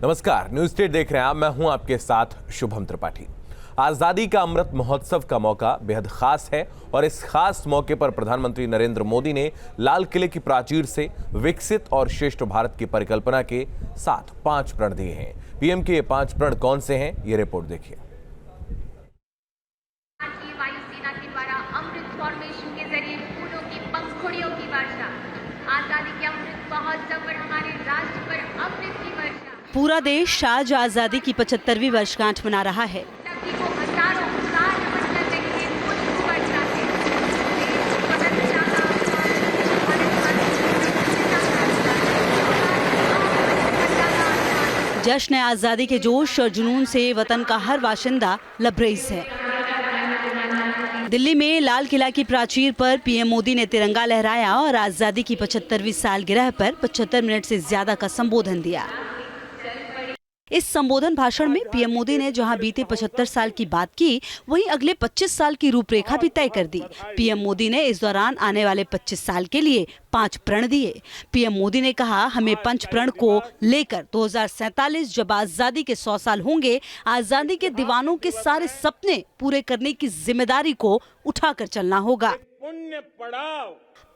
नमस्कार, news state देख रहे हैं आप। मैं हूं आपके साथ शुभम त्रिपाठी। आजादी का अमृत महोत्सव का मौका बेहद खास है और इस खास मौके पर प्रधानमंत्री नरेंद्र मोदी ने लाल किले की प्राचीर से विकसित और श्रेष्ठ भारत की परिकल्पना के साथ 5 प्रण दिए हैं। पीएम के ये 5 प्रण कौन से हैं, ये रिपोर्ट देखिए। वायुसेना के द्वारा अमृत फॉर्मेशन के जरिए फूलों की पंखुड़ियों की वर्षा, आजादी के अमृत महोत्सव पर हमारे राष्ट्र पर अमृत की वर्षा। पूरा देश आज आजादी की 75वीं वर्षगांठ मना रहा है। जश्न आजादी के जोश और जुनून से वतन का हर बाशिंदा लबरेज है। दिल्ली में लाल किला की प्राचीर पर पीएम मोदी ने तिरंगा लहराया और आजादी की 75वीं सालगिरह पर 75 मिनट से ज्यादा का संबोधन दिया। इस संबोधन भाषण में पीएम मोदी ने जहां बीते 75 साल की बात की, वहीं अगले 25 साल की रूपरेखा भी तय कर दी। पीएम मोदी ने इस दौरान आने वाले 25 साल के लिए 5 प्रण दिए। पीएम मोदी ने कहा, हमें 5 प्रण को लेकर 2047 जब आजादी के 100 साल होंगे, आजादी के दीवानों के सारे सपने पूरे करने की जिम्मेदारी को उठाकर चलना होगा।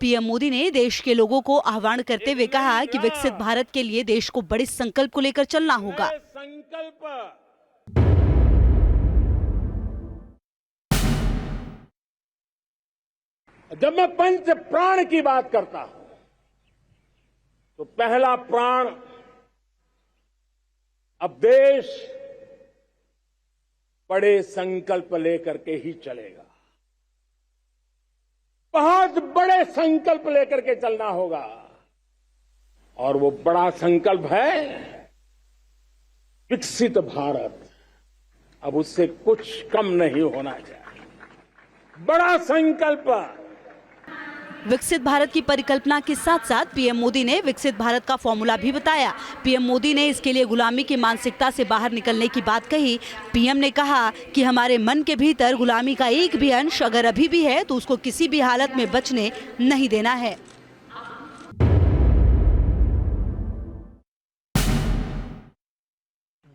पीएम मोदी ने देश के लोगों को आह्वान करते हुए कहा कि विकसित भारत के लिए देश को बड़े संकल्प को लेकर चलना होगा। जब मैं 5 प्राण की बात करता हूं तो पहला प्राण, अब देश बड़े संकल्प लेकर के ही चलेगा। बहुत बड़े संकल्प लेकर के चलना होगा और वो बड़ा संकल्प है विकसित भारत। अब उससे कुछ कम नहीं होना चाहिए। बड़ा संकल्प। विकसित भारत की परिकल्पना के साथ साथ पीएम मोदी ने विकसित भारत का फॉर्मूला भी बताया। पीएम मोदी ने इसके लिए गुलामी की मानसिकता से बाहर निकलने की बात कही। पीएम ने कहा कि हमारे मन के भीतर गुलामी का एक भी अंश अगर अभी भी है तो उसको किसी भी हालत में बचने नहीं देना है।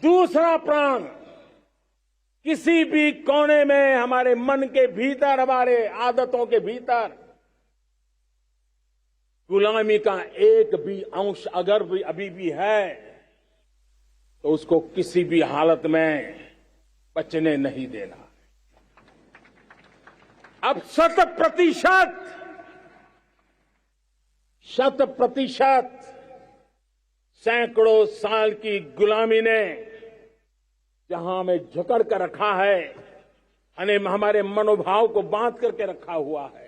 दूसरा प्राण, किसी भी कोने में हमारे मन के भीतर, हमारे आदतों के भीतर गुलामी का एक भी अंश अगर भी अभी भी है तो उसको किसी भी हालत में बचने नहीं देना। अब 100% सैकड़ों साल की गुलामी ने जहां हमें जकड़ कर रखा है, हमारे मनोभाव को बांध करके रखा हुआ है,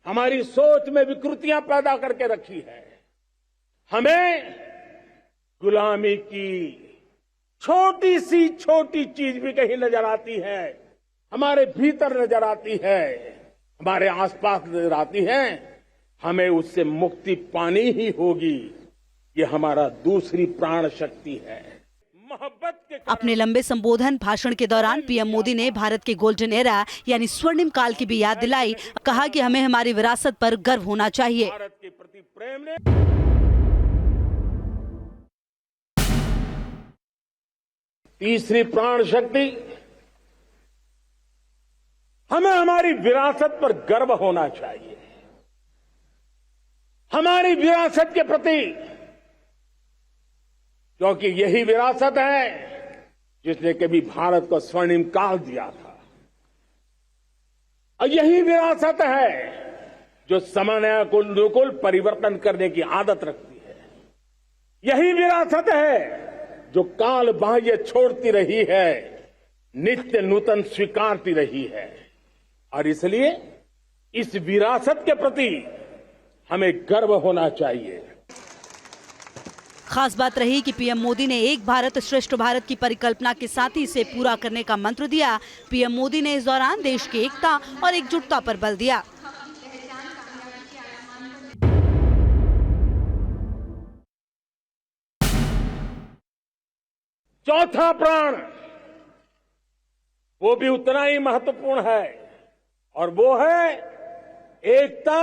हमारी सोच में विकृतियां पैदा करके रखी है, हमें गुलामी की छोटी सी छोटी चीज भी कहीं नजर आती है, हमारे भीतर नजर आती है, हमारे आसपास नजर आती है, हमें उससे मुक्ति पानी ही होगी। ये हमारा दूसरी प्राण शक्ति है। अपने लंबे संबोधन भाषण के दौरान पीएम मोदी ने भारत के गोल्डन एरा यानी स्वर्णिम काल की भी याद दिलाई। कहा कि हमें हमारी विरासत पर गर्व होना चाहिए। भारत के प्रति प्रेम ने तीसरी प्राण शक्ति, हमें हमारी विरासत पर गर्व होना चाहिए। हमारी विरासत के प्रति, क्योंकि यही विरासत है जिसने कभी भारत को स्वर्णिम काल दिया था, और यही विरासत है जो समय को अनुकूल परिवर्तन करने की आदत रखती है। यही विरासत है जो काल बाह्य छोड़ती रही है, नित्य नूतन स्वीकारती रही है। और इसलिए इस विरासत के प्रति हमें गर्व होना चाहिए। खास बात रही कि पीएम मोदी ने एक भारत श्रेष्ठ भारत की परिकल्पना के साथ ही इसे पूरा करने का मंत्र दिया। पीएम मोदी ने इस दौरान देश की एकता और एकजुटता पर बल दिया। चौथा प्राण, वो भी उतना ही महत्वपूर्ण है और वो है एकता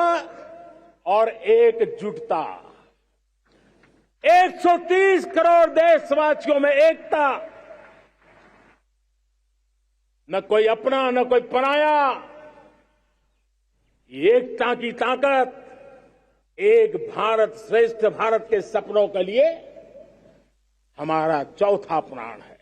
और एकजुटता। 130 करोड़ देशवासियों में एकता, न कोई अपना न कोई पराया। एकता की ताकत एक भारत श्रेष्ठ भारत के सपनों के लिए हमारा चौथा प्राण है।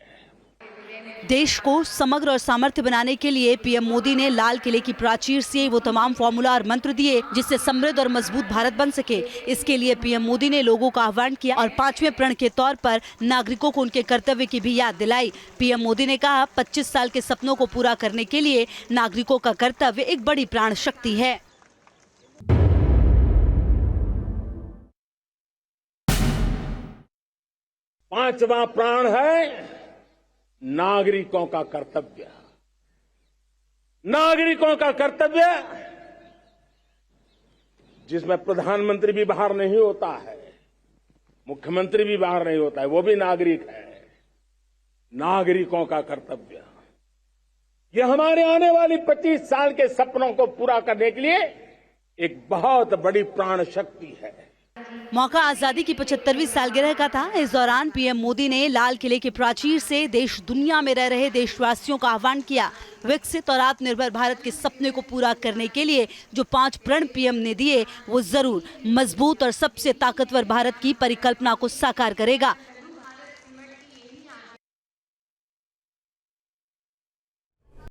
देश को समग्र और सामर्थ्य बनाने के लिए पीएम मोदी ने लाल किले की प्राचीर से वो तमाम फॉर्मूला और मंत्र दिए जिससे समृद्ध और मजबूत भारत बन सके। इसके लिए पीएम मोदी ने लोगों का आह्वान किया और 5वें प्रण के तौर पर नागरिकों को उनके कर्तव्य की भी याद दिलाई। पीएम मोदी ने कहा 25 साल के सपनों को पूरा करने के लिए नागरिकों का कर्तव्य एक बड़ी प्राण शक्ति है। पांचवा प्राण है नागरिकों का कर्तव्य। नागरिकों का कर्तव्य जिसमें प्रधानमंत्री भी बाहर नहीं होता है, मुख्यमंत्री भी बाहर नहीं होता है, वो भी नागरिक है। नागरिकों का कर्तव्य यह हमारे आने वाली 25 साल के सपनों को पूरा करने के लिए एक बहुत बड़ी प्राण शक्ति है। मौका आजादी की 75वीं सालगिरह का था। इस दौरान पीएम मोदी ने लाल किले की प्राचीर से देश दुनिया में रह रहे देशवासियों का आह्वान किया। विकसित और आत्मनिर्भर भारत के सपने को पूरा करने के लिए जो 5 प्रण पीएम ने दिए वो जरूर मजबूत और सबसे ताकतवर भारत की परिकल्पना को साकार करेगा।